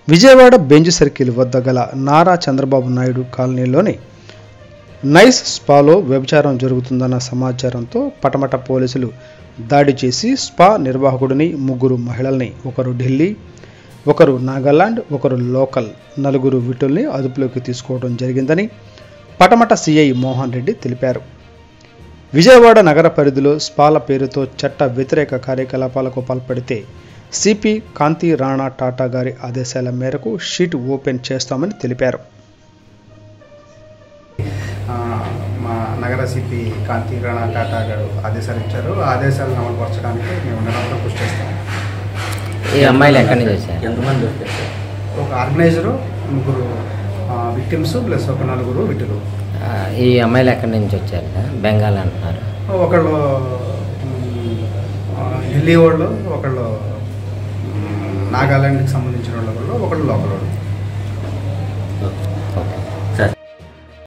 Vijayawada Benz circle వద్ద గల నారా చంద్రబాబు నాయుడు కాలనీలోని నైస్ స్పాలో వ్యభిచారం జరుగుతుందన్న సమాచారంతో పటమట పోలీసులు దాడి చేసి స్పా నిర్వాహకుడిని, 3 మహిళల్ని, ఒకరు ఢిల్లీ, ఒకరు నాగాలాండ్, ఒకరు లోకల్, 4 విటుల్ని అదుపులోకి తీసుకోవడం జరిగిందని పటమట సిఐ మోహన్ రెడ్డి తెలిపారు. విజయవాడ నగర పరిధిలో స్పాల పేరుతో చట్ట వ్యతిరేక కార్యకలాపాలకు పాల్పడితే సిపి కాంతి రాణా టాటా గారి ఆదేశాల మేరకు షీట్ ఓపెన్ చేస్తామని తెలిపారు. మా నగర సిపి కాంతి రాణా టాటా గారు ఆదేశాలు ఇచ్చారు. ఆదేశాలను అమలుపరచడానికి మేము నిరంతరం కృషి చేస్తాం. ఈ అమ్మాయిలు ఎక్కడి నుంచి వచ్చారు? ఎంతమంది వచ్చారు? ఒక ఆర్గనైజరు, 3 విక్టిమ్స్ ప్లస్ ఒక 4 విటులు. ఈ అమ్మాయిలు ఎక్కడి నుంచి వచ్చారు? బెంగాల్ అంటున్నారు. ఒకళ్ళు ఢిల్లీ వాళ్ళు, ఒకళ్ళు నాగాలాండ్కి సంబంధించిన వాళ్ళు, ఒకళ్ళు లోకల్ వాళ్ళు.